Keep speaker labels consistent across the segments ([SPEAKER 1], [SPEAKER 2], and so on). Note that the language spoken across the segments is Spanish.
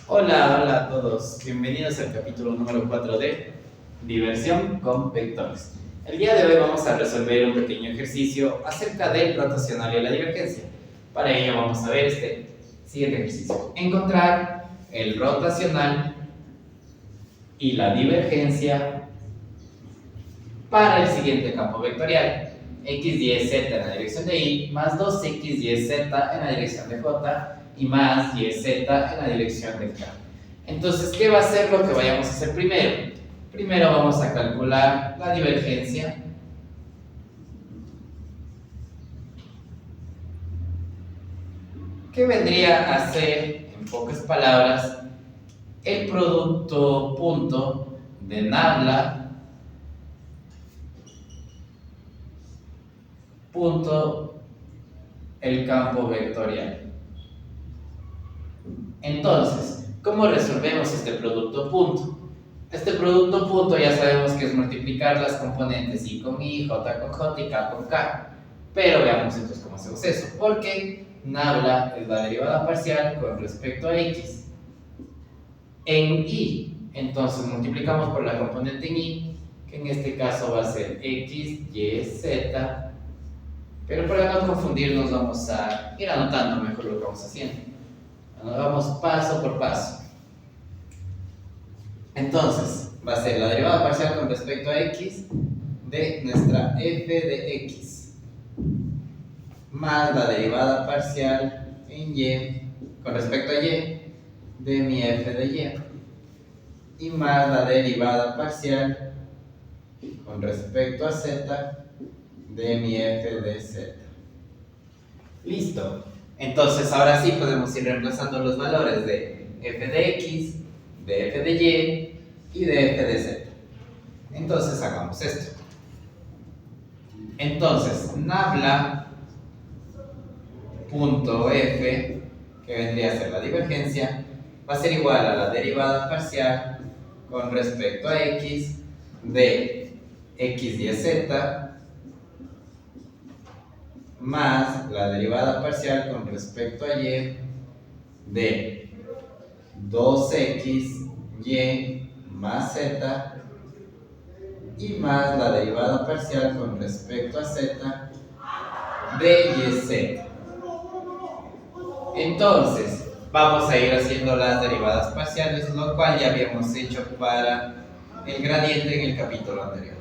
[SPEAKER 1] Hola, hola a todos. Bienvenidos al capítulo número 4 de Diversión con Vectores. El día de hoy vamos a resolver un pequeño ejercicio acerca del rotacional y la divergencia. Para ello vamos a ver este siguiente ejercicio. Encontrar el rotacional y la divergencia para el siguiente campo vectorial. X, Y, Z en la dirección de Y, más 2X, Y, Z en la dirección de J, y más Y, Z en la dirección de K. Entonces, ¿qué va a ser lo que vayamos a hacer primero? Primero vamos a calcular la divergencia. ¿Qué vendría a ser, en pocas palabras, el producto punto de nabla punto el campo vectorial? Entonces, ¿cómo resolvemos este producto punto? Este producto punto ya sabemos que es multiplicar las componentes Y con Y, J con J y K con K. Pero veamos entonces cómo hacemos eso. Porque nabla es la derivada parcial con respecto a X en Y. Entonces multiplicamos por la componente en Y, que en este caso va a ser X, Y, Z. Pero para no confundirnos vamos a ir anotando mejor lo que vamos haciendo. Vamos paso por paso. Entonces, va a ser la derivada parcial con respecto a X de nuestra f de X más la derivada parcial en Y con respecto a Y de mi f de Y más la derivada parcial con respecto a Z de mi f de Z. Listo. Entonces, ahora sí podemos ir reemplazando los valores de f de X, de f de Y y de f de Z. Entonces, hagamos esto. Entonces, nabla punto f, que vendría a ser la divergencia, va a ser igual a la derivada parcial con respecto a X de X y Z más la derivada parcial con respecto a Y de 2X, Y más Z y más la derivada parcial con respecto a Z de YZ. Entonces, vamos a ir haciendo las derivadas parciales, lo cual ya habíamos hecho para el gradiente en el capítulo anterior.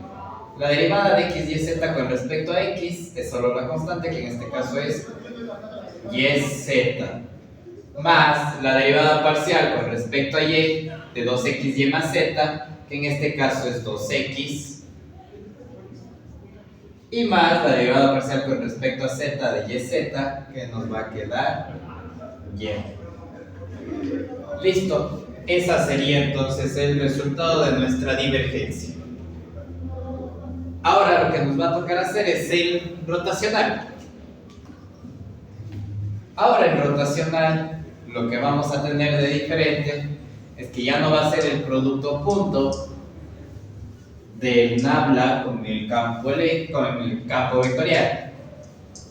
[SPEAKER 1] La derivada de X y Z con respecto a X es solo la constante, que en este caso es YZ, más la derivada parcial con respecto a Y de 2XY más Z, que en este caso es 2X, y más la derivada parcial con respecto a Z de YZ, que nos va a quedar Y. Listo. Esa sería entonces el resultado de nuestra divergencia. Ahora lo que nos va a tocar hacer es el rotacional. Ahora el rotacional, lo que vamos a tener de diferente es que ya no va a ser el producto punto del nabla con el campo vectorial,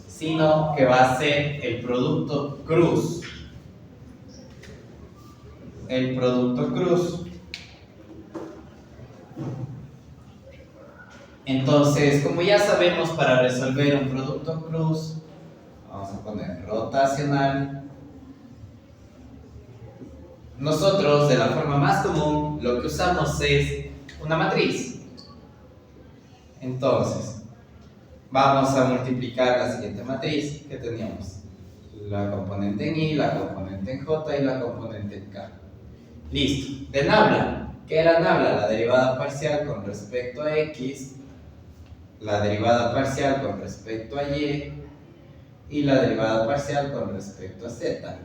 [SPEAKER 1] sino que va a ser el producto cruz. El producto cruz. Entonces, como ya sabemos, para resolver un producto cruz, vamos a poner rotacional. Nosotros, de la forma más común, lo que usamos es una matriz. Entonces, vamos a multiplicar la siguiente matriz que teníamos. La componente en Y, la componente en J y la componente en K. Listo. De nabla. ¿Qué era nabla? La derivada parcial con respecto a X, la derivada parcial con respecto a y la derivada parcial con respecto a Z.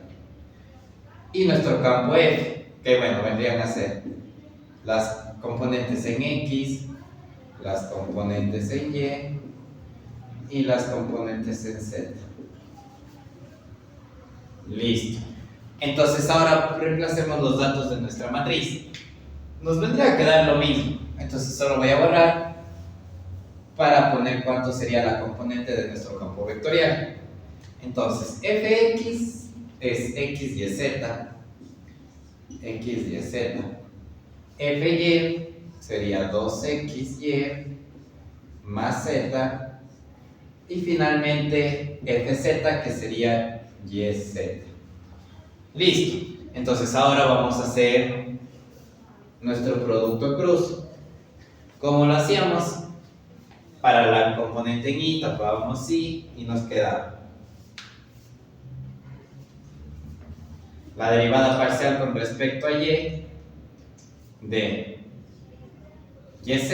[SPEAKER 1] Y nuestro campo F, que bueno, vendrían a ser las componentes en X, las componentes en Y y las componentes en Z. Listo. Entonces ahora reemplacemos los datos de nuestra matriz. Nos vendría a quedar lo mismo. Entonces solo voy a borrar para poner cuánto sería la componente de nuestro campo vectorial. Entonces, fx es x y z, x, y, z. Fy sería 2xy más z. Y finalmente fz, que sería yz. Listo. Entonces ahora vamos a hacer nuestro producto cruz. ¿Cómo lo hacíamos? Para la componente en y tapábamos y nos quedaba la derivada parcial con respecto a y de yz,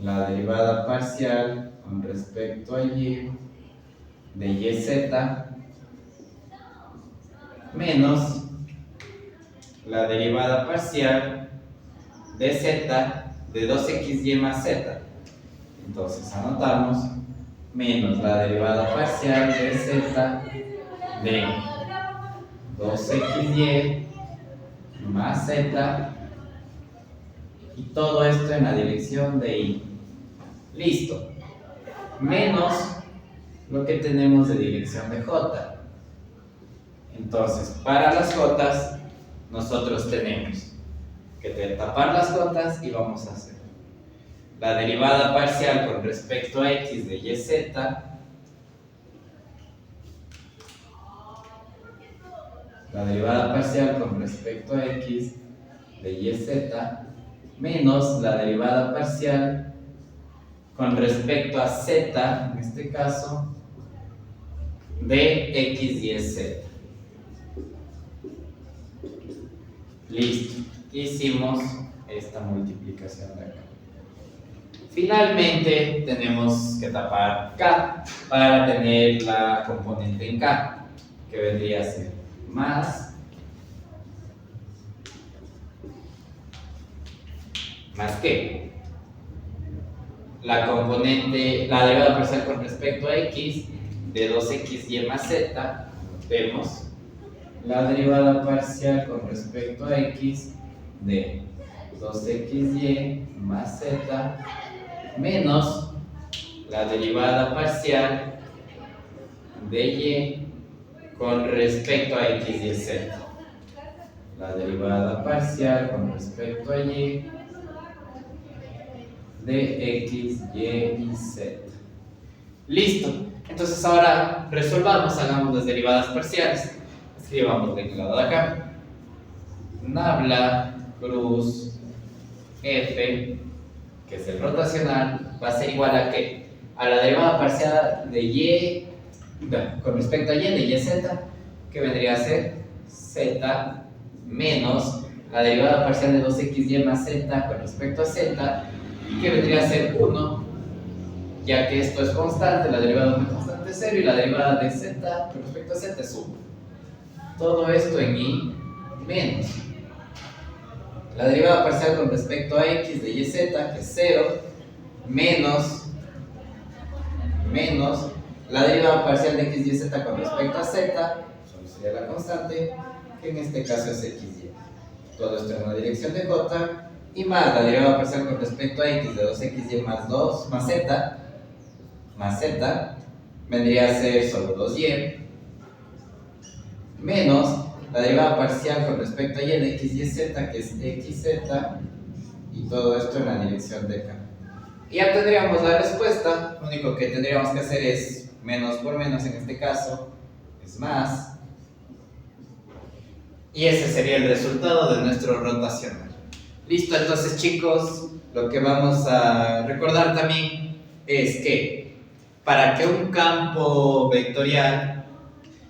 [SPEAKER 1] la derivada parcial con respecto a y de yz menos la derivada parcial de z de 2xy más z. Entonces anotamos menos la derivada parcial de z de 2xy más z, y todo esto en la dirección de y. Listo. Menos lo que tenemos de dirección de j. Entonces, para las jotas, nosotros tenemos que tapar las jotas y vamos a hacer la derivada parcial con respecto a x de yz, la derivada parcial con respecto a x de yz menos la derivada parcial con respecto a z, en este caso, de x y z. Listo. Hicimos esta multiplicación de acá. Finalmente tenemos que tapar k para tener la componente en k, que vendría a ser más qué, la componente, la derivada parcial con respecto a x de 2xy más z. Vemos la derivada parcial con respecto a x de 2xy más z menos la derivada parcial de y con respecto a x y z. La derivada parcial con respecto a y de x, y y z. Listo. Entonces ahora resolvamos, hagamos las derivadas parciales. Escribamos de este lado de acá. Nabla cruz f, que es el rotacional, va a ser igual a ¿qué? A la derivada parcial de y con respecto a y de yz, que vendría a ser z menos la derivada parcial de 2xy más z con respecto a z, que vendría a ser 1, ya que esto es constante, la derivada de una constante es 0 y la derivada de z con respecto a z es 1. Todo esto en y menos la derivada parcial con respecto a x de yz, que es 0, menos la derivada parcial de x y z con respecto a z, solo sería la constante, que en este caso es xy. Todo esto en una dirección de j, y más la derivada parcial con respecto a x de 2xy más z, vendría a ser solo 2y, menos la derivada parcial con respecto a y de x y z, que es xz, y todo esto en la dirección de k. Y ya tendríamos la respuesta. Lo único que tendríamos que hacer es menos por menos, en este caso es más, y ese sería el resultado de nuestro rotacional. Listo. Entonces, chicos, lo que vamos a recordar también es que para que un campo vectorial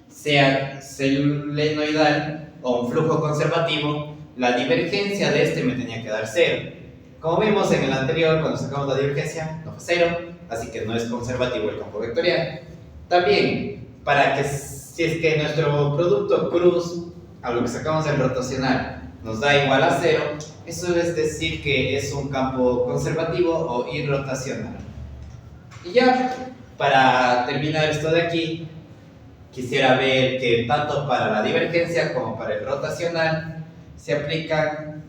[SPEAKER 1] sea solenoidal o un flujo conservativo, la divergencia de este me tenía que dar 0. Como vimos en el anterior, cuando sacamos la divergencia, no fue 0, así que no es conservativo el campo vectorial. También, para que si es que nuestro producto cruz a lo que sacamos del rotacional nos da igual a 0, eso es decir que es un campo conservativo o irrotacional. Y ya, para terminar esto de aquí, quisiera ver que tanto para la divergencia como para el rotacional se aplican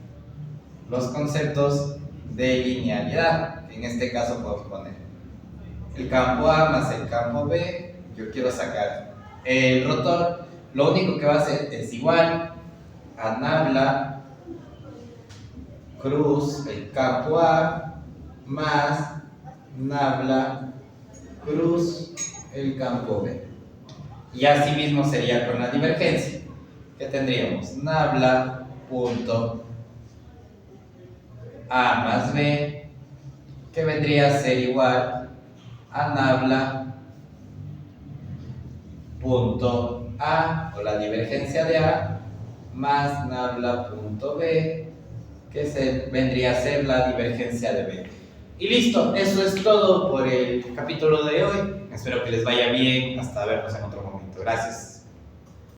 [SPEAKER 1] los conceptos de linealidad. En este caso podemos poner el campo A más el campo B. Yo quiero sacar el rotor, lo único que va a hacer es igual a nabla cruz el campo A más nabla cruz el campo B. Y así mismo sería con la divergencia, que tendríamos nabla punto A más B, que vendría a ser igual a nabla punto A, o la divergencia de A, más nabla punto B, que vendría a ser la divergencia de B. Y listo, eso es todo por el capítulo de hoy. Espero que les vaya bien. Hasta vernos en otro momento. Gracias.